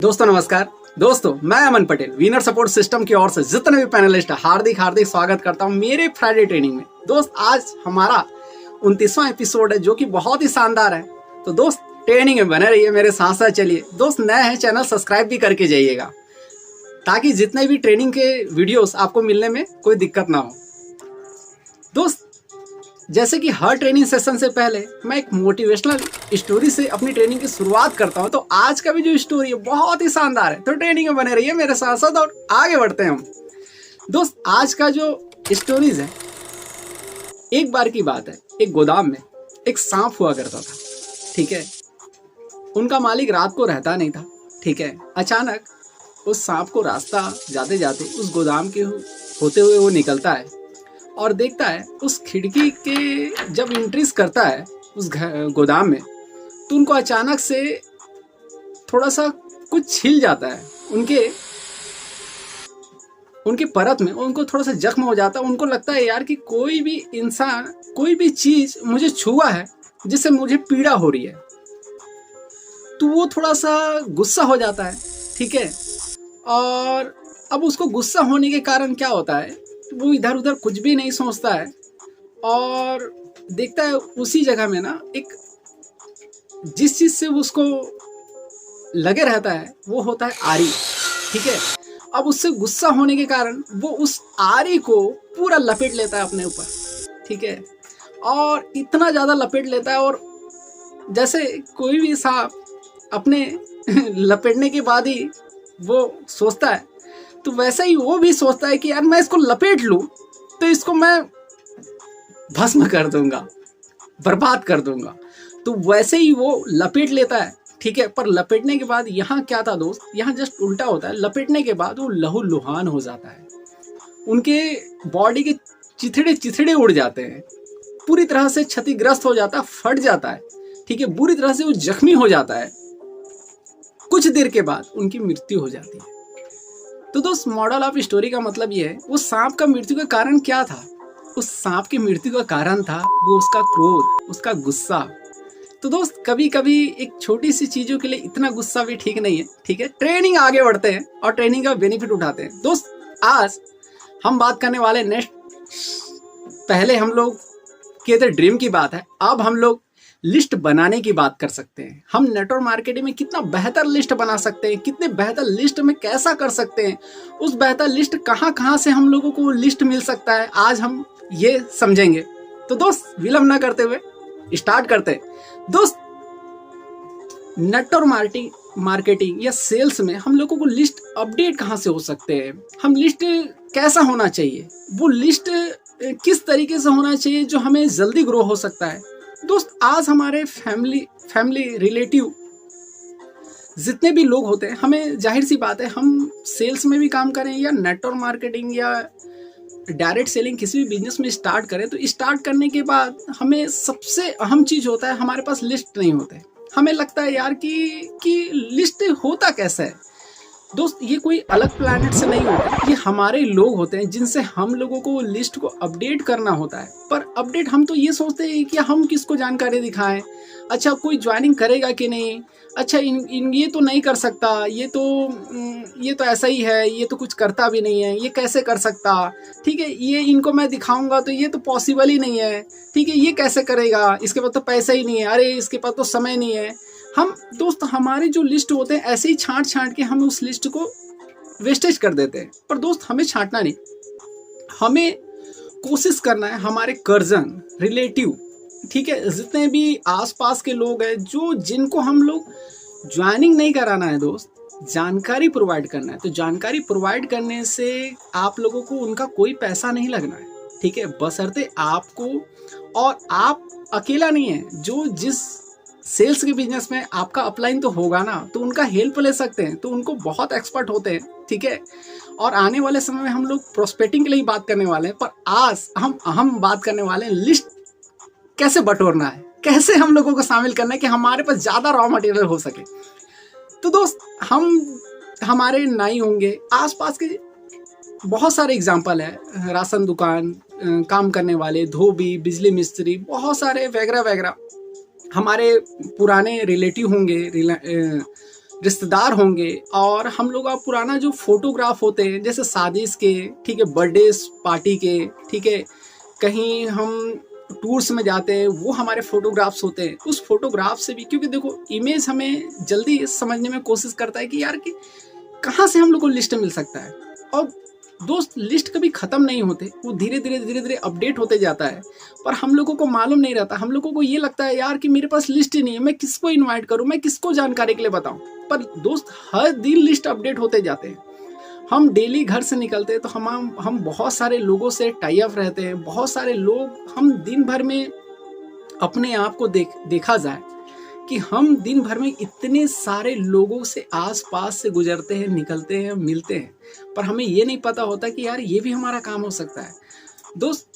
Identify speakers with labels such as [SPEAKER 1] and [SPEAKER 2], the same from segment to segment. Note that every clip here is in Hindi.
[SPEAKER 1] दोस्तों नमस्कार। दोस्तों मैं अमन पटेल विनर सपोर्ट सिस्टम की ओर से जितने भी पैनलिस्ट हार्दिक स्वागत करता हूं मेरे फ्राइडे ट्रेनिंग में। दोस्त आज हमारा 29वां एपिसोड है जो कि बहुत ही शानदार है। तो दोस्त ट्रेनिंग में बने रहिए, मेरे साथ साथ चलिए। दोस्त नए हैं चैनल सब्सक्राइब भी करके जाइएगा ताकि जितने भी ट्रेनिंग के वीडियोस आपको मिलने में कोई दिक्कत ना हो। दोस्त जैसे कि हर ट्रेनिंग सेशन से पहले मैं एक मोटिवेशनल स्टोरी से अपनी ट्रेनिंग की शुरुआत करता हूं। तो आज का भी जो स्टोरी है बहुत ही शानदार है, तो ट्रेनिंग में बने रहिए मेरे साथ साथ और आगे बढ़ते हैं हम। दोस्त आज का जो स्टोरीज है, एक बार की बात है, एक गोदाम में एक सांप हुआ करता था। ठीक है, उनका मालिक रात को रहता नहीं था। ठीक है, अचानक उस सांप को रास्ता जाते जाते उस गोदाम के होते हुए वो निकलता है और देखता है उस खिड़की के जब एंट्रीज करता है उस गोदाम में, तो उनको अचानक से थोड़ा सा कुछ छिल जाता है उनके परत में, उनको थोड़ा सा जख्म हो जाता है। उनको लगता है यार कि कोई भी इंसान, कोई भी चीज मुझे छुआ है जिससे मुझे पीड़ा हो रही है। तो वो थोड़ा सा गुस्सा हो जाता है। ठीक है, और अब उसको गुस्सा होने के कारण क्या होता है, वो इधर उधर कुछ भी नहीं सोचता है और देखता है उसी जगह में ना एक जिस चीज से उसको लगे रहता है वो होता है आरी। ठीक है, अब उससे गुस्सा होने के कारण वो उस आरी को पूरा लपेट लेता है अपने ऊपर। ठीक है, और इतना ज्यादा लपेट लेता है और जैसे कोई भी सांप अपने लपेटने के बाद ही वो सोचता है, तो वैसा ही वो भी सोचता है कि यार मैं इसको लपेट लूं तो इसको मैं भस्म कर दूंगा, बर्बाद कर दूंगा। तो वैसे ही वो लपेट लेता है। ठीक है, पर लपेटने के बाद यहाँ क्या था दोस्त, यहाँ जस्ट उल्टा होता है। लपेटने के बाद वो लहूलुहान हो जाता है, उनके बॉडी के चिथड़े उड़ जाते हैं, पूरी तरह से क्षतिग्रस्त हो जाता है, फट जाता है। ठीक है, बुरी तरह से वो जख्मी हो जाता है। कुछ देर के बाद उनकी मृत्यु हो जाती है। तो दोस्त मॉडल ऑफ स्टोरी का मतलब ये है, वो सांप का मृत्यु का कारण क्या था? उस सांप की मृत्यु का कारण था वो उसका क्रोध, उसका गुस्सा। तो दोस्त कभी कभी एक छोटी सी चीजों के लिए इतना गुस्सा भी ठीक नहीं है। ठीक है, ट्रेनिंग आगे बढ़ते हैं और ट्रेनिंग का बेनिफिट उठाते हैं। दोस्त आज हम बात करने वाले नेक्स्ट, पहले हम लोग किए थे ड्रीम की बात है, अब हम लोग लिस्ट बनाने की बात कर सकते हैं। हम नेटवर्क मार्केटिंग में कितना बेहतर लिस्ट बना सकते हैं, कितने बेहतर लिस्ट में कैसा कर सकते हैं, उस बेहतर लिस्ट कहाँ से हम लोगों को लिस्ट मिल सकता है, आज हम ये समझेंगे। तो दोस्त विलंब ना करते हुए स्टार्ट करते हैं। दोस्त नेटवर्क मार्केटिंग या सेल्स में हम लोगों को लिस्ट अपडेट कहाँ से हो सकते हैं, हम लिस्ट कैसा होना चाहिए, वो लिस्ट किस तरीके से होना चाहिए जो हमें जल्दी ग्रो हो सकता है। दोस्त आज हमारे फैमिली रिलेटिव जितने भी लोग होते हैं, हमें जाहिर सी बात है, हम सेल्स में भी काम करें या नेटवर्क मार्केटिंग या डायरेक्ट सेलिंग किसी भी बिजनेस में स्टार्ट करें, तो स्टार्ट करने के बाद हमें सबसे अहम चीज होता है, हमारे पास लिस्ट नहीं होते। हमें लगता है यार कि लिस्ट होता कैसा है। दोस्त ये कोई अलग प्लैनेट से नहीं होता, ये हमारे लोग होते हैं जिनसे हम लोगों को लिस्ट को अपडेट करना होता है। पर अपडेट हम तो ये सोचते हैं कि हम किसको जानकारी दिखाएं, अच्छा कोई ज्वाइनिंग करेगा कि नहीं, अच्छा ये तो नहीं कर सकता, ये तो ऐसा ही है, ये तो कुछ करता भी नहीं है, ये कैसे कर सकता। ठीक है, ये इनको मैं दिखाऊंगा तो ये तो पॉसिबल ही नहीं है। ठीक है, ये कैसे करेगा, इसके पास तो पैसा ही नहीं है, अरे इसके पास तो समय नहीं है। हम दोस्त हमारे जो लिस्ट होते हैं ऐसे ही छांट के हम उस लिस्ट को वेस्टेज कर देते हैं। पर दोस्त हमें छांटना नहीं, हमें कोशिश करना है हमारे कर्जन रिलेटिव, ठीक है, जितने भी आसपास के लोग हैं जिनको हम लोग ज्वाइनिंग नहीं कराना है दोस्त, जानकारी प्रोवाइड करना है। तो जानकारी प्रोवाइड करने से आप लोगों को उनका कोई पैसा नहीं लगना है। ठीक है, बशर्ते आपको, और आप अकेला नहीं है, जो जिस सेल्स के बिजनेस में आपका अपलाइन तो होगा ना, तो उनका हेल्प ले सकते हैं, तो उनको बहुत एक्सपर्ट होते हैं। ठीक है, और आने वाले समय में हम लोग प्रोस्पेक्टिंग के लिए बात करने वाले हैं, पर आज हम बात करने वाले हैं लिस्ट कैसे बटोरना है, कैसे हम लोगों को शामिल करना है कि हमारे पास ज्यादा रॉ मटेरियल हो सके। तो दोस्त हमारे नाई होंगे, आसपास के बहुत सारे एग्जाम्पल है, राशन दुकान, काम करने वाले, धोबी, बिजली मिस्त्री, बहुत सारे वगैरह वगैरह हमारे पुराने रिलेटिव होंगे, रिश्तेदार होंगे और हम लोग का पुराना जो फोटोग्राफ होते हैं, जैसे शादीज के, ठीक है, बर्थडे पार्टी के, ठीक है, कहीं हम टूर्स में जाते हैं, वो हमारे फोटोग्राफ्स होते हैं। उस फोटोग्राफ से भी, क्योंकि देखो इमेज हमें जल्दी समझने में कोशिश करता है कि यार कि कहाँ से हम लोग को लिस्ट मिल सकता है। और दोस्त लिस्ट कभी ख़त्म नहीं होते, वो धीरे धीरे अपडेट होते जाता है, पर हम लोगों को मालूम नहीं रहता। हम लोगों को ये लगता है यार कि मेरे पास लिस्ट ही नहीं है, मैं किसको इनवाइट करूं, मैं किसको जानकारी के लिए बताऊं। पर दोस्त हर दिन लिस्ट अपडेट होते जाते हैं। हम डेली घर से निकलते हैं तो हम बहुत सारे लोगों से टाई अप रहते हैं, बहुत सारे लोग, हम दिन भर में अपने आप को देखा जाए कि हम दिन भर में इतने सारे लोगों से आस पास से गुजरते हैं, निकलते हैं, मिलते हैं, पर हमें ये नहीं पता होता कि यार ये भी हमारा काम हो सकता है। दोस्त,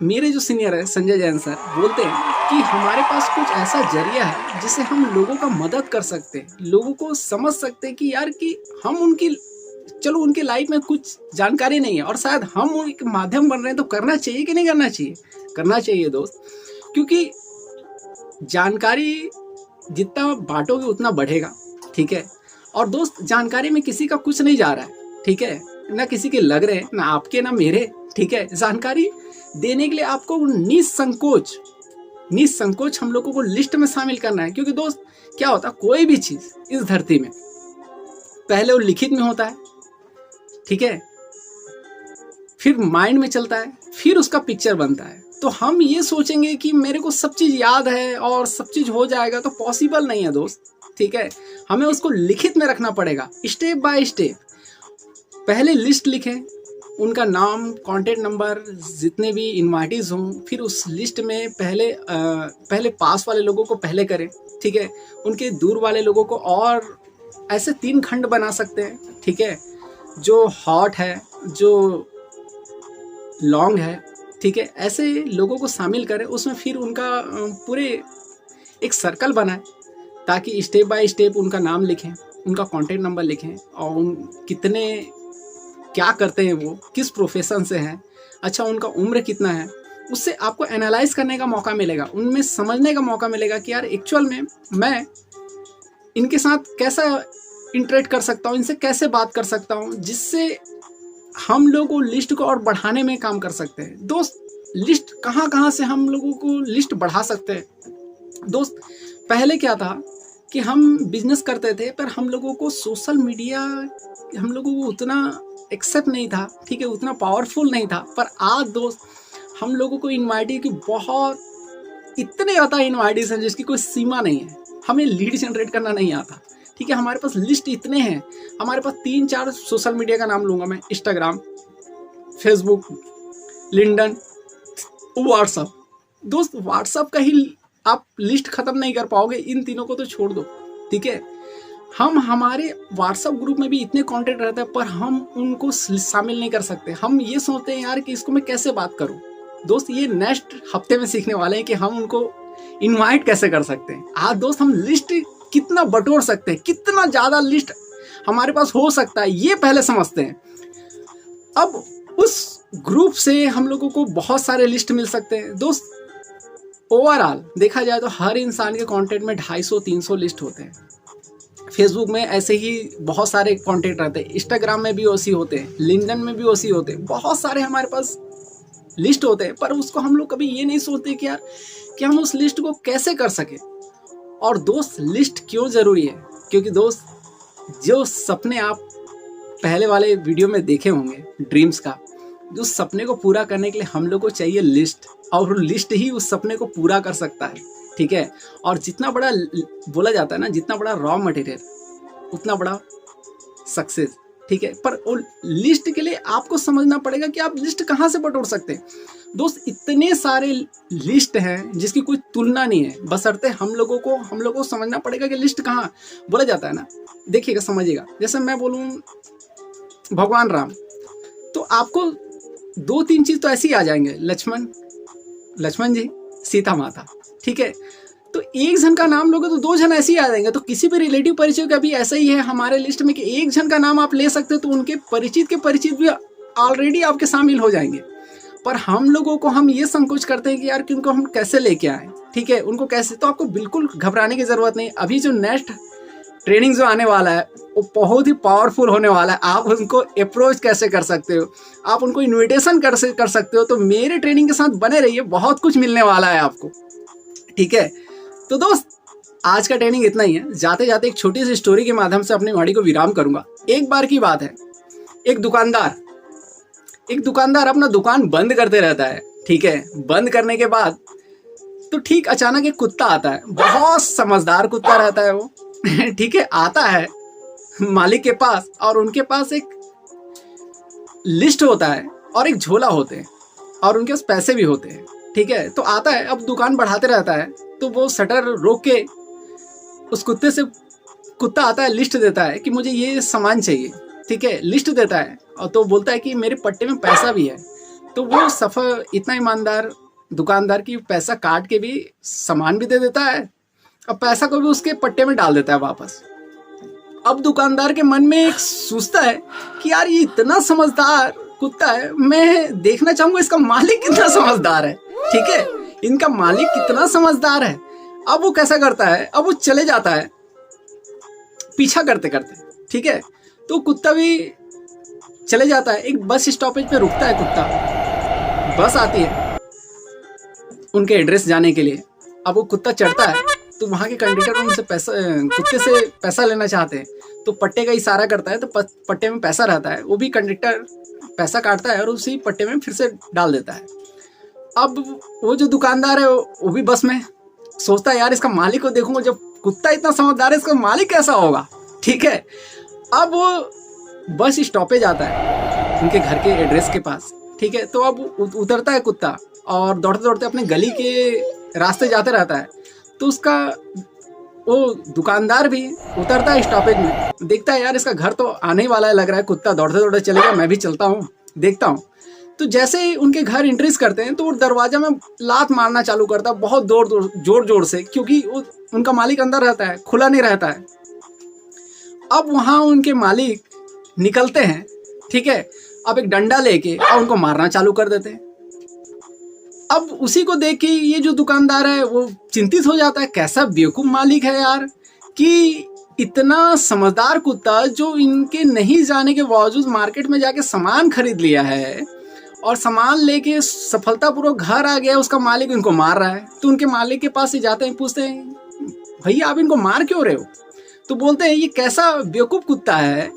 [SPEAKER 1] मेरे जो सीनियर है संजय जैन सर बोलते हैं कि हमारे पास कुछ ऐसा जरिया है जिससे हम लोगों का मदद कर सकते हैं, लोगों को समझ सकते हैं कि यार कि हम उनकी लाइफ में कुछ जानकारी नहीं है और शायद हम एक माध्यम बन रहे हैं, तो करना चाहिए कि नहीं करना चाहिए? करना चाहिए दोस्त, क्योंकि जानकारी जितना बांटोगे उतना बढ़ेगा, ठीक है। और दोस्त, जानकारी में किसी का कुछ नहीं जा रहा है, ठीक है, ना किसी के लग रहे, ना आपके ना मेरे, ठीक है। जानकारी देने के लिए आपको निसंकोच हम लोगों को लिस्ट में शामिल करना है, क्योंकि दोस्त क्या होता है, कोई भी चीज इस धरती में पहले वो लिखित में होता है, ठीक है, फिर माइंड में चलता है, फिर उसका पिक्चर बनता है। तो हम ये सोचेंगे कि मेरे को सब चीज याद है और सब चीज हो जाएगा, तो पॉसिबल नहीं है दोस्त, ठीक है। हमें उसको लिखित में रखना पड़ेगा, स्टेप बाय स्टेप। पहले लिस्ट लिखें, उनका नाम, कॉन्टेक्ट नंबर, जितने भी इन्वाइटीज हों, फिर उस लिस्ट में पहले पास वाले लोगों को पहले करें, ठीक है, उनके दूर वाले लोगों को, और ऐसे 3 खंड बना सकते हैं, ठीक है, जो हॉट है, जो लॉन्ग है, ठीक है, ऐसे लोगों को शामिल करें उसमें। फिर उनका पूरे एक सर्कल बनाएं, ताकि स्टेप बाय स्टेप उनका नाम लिखें, उनका कॉन्टेक्ट नंबर लिखें, और कितने क्या करते हैं, वो किस प्रोफेशन से हैं, अच्छा उनका उम्र कितना है। उससे आपको एनालाइज करने का मौका मिलेगा, उनमें समझने का मौका मिलेगा कि यार एक्चुअल में मैं इनके साथ कैसा इंटरेक्ट कर सकता हूँ, इनसे कैसे बात कर सकता हूँ, जिससे हम लोग को लिस्ट को और बढ़ाने में काम कर सकते हैं। दोस्त, लिस्ट कहाँ से हम लोगों को लिस्ट बढ़ा सकते हैं। दोस्त, पहले क्या था कि हम बिजनेस करते थे, पर हम लोगों को सोशल मीडिया, हम लोगों को उतना एक्सेप्ट नहीं था, ठीक है, उतना पावरफुल नहीं था। पर आज दोस्त, हम लोगों को इन्वाइटी की इतने ज़्यादा इन्वाइटीज हैं जिसकी कोई सीमा नहीं है। हमें लीड जनरेट करना नहीं आता, ठीक है, हमारे पास लिस्ट इतने हैं। हमारे पास 3-4 सोशल मीडिया का नाम लूंगा मैं, इंस्टाग्राम, फेसबुक, लिंक्डइन, व्हाट्सअप। दोस्त, व्हाट्सअप का ही आप लिस्ट खत्म नहीं कर पाओगे, इन तीनों को तो छोड़ दो, ठीक है। हम हमारे व्हाट्सअप ग्रुप में भी इतने कॉन्टेक्ट रहते हैं, पर हम उनको शामिल नहीं कर सकते। हम ये सोचते हैं यार कि इसको मैं कैसे बात करूं। दोस्त, ये नेक्स्ट हफ्ते में सीखने वाले हैं कि हम उनको इनवाइट कैसे कर सकते हैं। आज दोस्त, हम लिस्ट कितना बटोर सकते हैं, कितना ज़्यादा लिस्ट हमारे पास हो सकता है, ये पहले समझते हैं। अब उस ग्रुप से हम लोगों को बहुत सारे लिस्ट मिल सकते हैं। दोस्त, ओवरऑल देखा जाए तो हर इंसान के कॉन्टेक्ट में 250-300 लिस्ट होते हैं। फेसबुक में ऐसे ही बहुत सारे कॉन्टेक्ट रहते हैं, इंस्टाग्राम में भी वैसे होते हैं, लिंक्डइन में भी वैसे होते हैं, बहुत सारे हमारे पास लिस्ट होते हैं। पर उसको हम लोग कभी ये नहीं सोचते कि यार कि हम उस लिस्ट को कैसे कर सके। और दोस्त, लिस्ट क्यों ज़रूरी है? क्योंकि दोस्त, जो सपने आप पहले वाले वीडियो में देखे होंगे ड्रीम्स का, उस सपने को पूरा करने के लिए हम लोग को चाहिए लिस्ट, और लिस्ट ही उस सपने को पूरा कर सकता है, ठीक है। और जितना बड़ा बोला जाता है ना, जितना बड़ा रॉ मटेरियल उतना बड़ा सक्सेस, ठीक है। पर वो लिस्ट के लिए आपको समझना पड़ेगा कि आप लिस्ट कहाँ से बटोर सकते हैं। दोस्त, इतने सारे लिस्ट हैं जिसकी कोई तुलना नहीं है, बशर्ते हम लोगों को समझना पड़ेगा कि लिस्ट कहाँ बोला जाता है ना। देखिएगा, समझिएगा, जैसे मैं बोलूँ भगवान राम, तो आपको 2-3 चीज़ तो ऐसी आ जाएंगे, लक्ष्मण जी, सीता माता, ठीक है। तो एक जन का नाम लोगे तो 2 जन ऐसे ही आ जाएंगे। तो किसी भी रिलेटिव परिचय का भी ऐसा ही है हमारे लिस्ट में कि एक जन का नाम आप ले सकते हो, तो उनके परिचित भी ऑलरेडी आपके शामिल हो जाएंगे। पर हम लोगों को हम ये संकोच करते हैं कि यार कि उनको हम कैसे लेके आए, ठीक है, उनको कैसे। तो आपको बिल्कुल घबराने की ज़रूरत नहीं। अभी जो नेक्स्ट ट्रेनिंग जो आने वाला है वो बहुत ही पावरफुल होने वाला है। आप उनको अप्रोच कैसे कर सकते हो, आप उनको इनविटेशन कर सकते हो। तो मेरे ट्रेनिंग के साथ बने रहिए, बहुत कुछ मिलने वाला है आपको, ठीक है। तो दोस्त, आज का ट्रेनिंग इतना ही है। जाते जाते एक छोटी सी स्टोरी के माध्यम से अपनी वाणी को विराम करूंगा। एक बार की बात है, एक दुकानदार अपना दुकान बंद करते रहता है, ठीक है। बंद करने के बाद तो ठीक अचानक एक कुत्ता आता है, बहुत समझदार कुत्ता रहता है वो ठीक है। आता है मालिक के पास और उनके पास एक लिस्ट होता है और एक झोला होते हैं और उनके पास पैसे भी होते हैं, ठीक है। तो आता है, अब दुकान बढ़ाते रहता है, तो वो शटर रोक के उस कुत्ते से, कुत्ता आता है, लिस्ट देता है कि मुझे ये सामान चाहिए, ठीक है। लिस्ट देता है और तो बोलता है कि मेरे पट्टे में पैसा भी है। तो वो सफर इतना ईमानदार दुकानदार की पैसा काट के भी सामान भी दे देता है और पैसा को भी उसके पट्टे में डाल देता है वापस। अब दुकानदार के मन में एक सोचता है कि यार ये इतना समझदार कुत्ता है, मैं देखना चाहूंगा इसका मालिक कितना समझदार है, ठीक है। इनका मालिक कितना समझदार है। अब वो कैसा करता है, अब वो चले जाता है पीछा करते करते, ठीक है। तो कुत्ता भी चले जाता है। एक बस स्टॉपेज पे रुकता है कुत्ता, बस आती है उनके एड्रेस जाने के लिए। अब वो कुत्ता चढ़ता है तो वहाँ के कंडक्टर उनसे कुत्ते से पैसा लेना चाहते हैं, तो पट्टे का इशारा करता है, तो पट्टे में पैसा रहता है। वो भी कंडक्टर पैसा काटता है और उसी पट्टे में फिर से डाल देता है। अब वो जो दुकानदार है वो भी बस में सोचता है यार इसका मालिक को देखूंगा, जब कुत्ता इतना समझदार है इसका मालिक कैसा होगा, ठीक है। अब वो बस स्टॉपेज आता है उनके घर के एड्रेस के पास, ठीक है। तो अब उतरता है कुत्ता और दौड़ते दौड़ते अपने गली के रास्ते जाते रहता है। तो उसका वो दुकानदार भी उतरता है स्टॉपेज में, देखता है यार इसका घर तो आने ही वाला है, लग रहा है कुत्ता दौड़ते दौड़ते चलेगा, मैं भी चलता हूँ देखता हूँ। तो जैसे ही उनके घर एंट्रीज करते हैं तो वो दरवाजा में लात मारना चालू करता है बहुत जोर जोर से, क्योंकि उनका मालिक अंदर रहता है, खुला नहीं रहता है। अब वहाँ उनके मालिक निकलते हैं, ठीक है। अब एक डंडा लेके और उनको मारना चालू कर देते हैं। अब उसी को देख के ये जो दुकानदार है वो चिंतित हो जाता है, कैसा बेवकूफ मालिक है यार कि इतना समझदार कुत्ता जो इनके नहीं जाने के बावजूद मार्केट में जाके सामान खरीद लिया है और सामान लेके सफलतापूर्वक घर आ गया, उसका मालिक इनको मार रहा है। तो उनके मालिक के पास ही जाते हैं, पूछते हैं भैया आप इनको मार क्यों रहे हो। तो बोलते हैं ये कैसा बेवकूफ कुत्ता है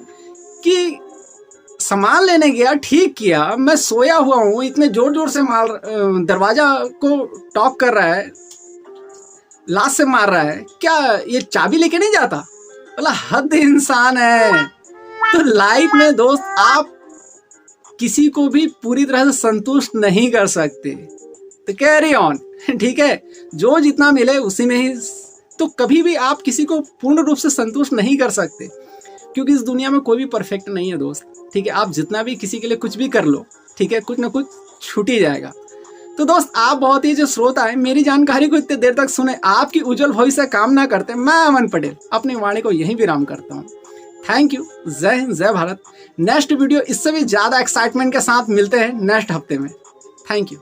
[SPEAKER 1] कि सामान लेने गया, ठीक किया, मैं सोया हुआ हूँ, इतने जोर जोर से मार, दरवाजा को टॉक कर रहा है, लात से मार रहा है, क्या ये चाबी लेके नहीं जाता। बोला हद इंसान है। तो लाइफ में दोस्त आप किसी को भी पूरी तरह से संतुष्ट नहीं कर सकते, तो कैरी ऑन, ठीक है। जो जितना मिले उसी में ही, तो कभी भी आप किसी को पूर्ण रूप से संतुष्ट नहीं कर सकते, क्योंकि इस दुनिया में कोई भी परफेक्ट नहीं है दोस्त, ठीक है। आप जितना भी किसी के लिए कुछ भी कर लो, ठीक है, कुछ ना कुछ छूट ही जाएगा। तो दोस्त, आप बहुत ही जो श्रोता है मेरी जानकारी को इतने देर तक सुने, आपकी उज्जवल भविष्य कामना करते, मैं अमन पटेल अपनी वाणी को यहीं विराम करता हूँ। थैंक यू, जय हिंद, जय भारत। नेक्स्ट वीडियो इससे भी ज्यादा एक्साइटमेंट के साथ मिलते हैं नेक्स्ट हफ्ते में। Thank you.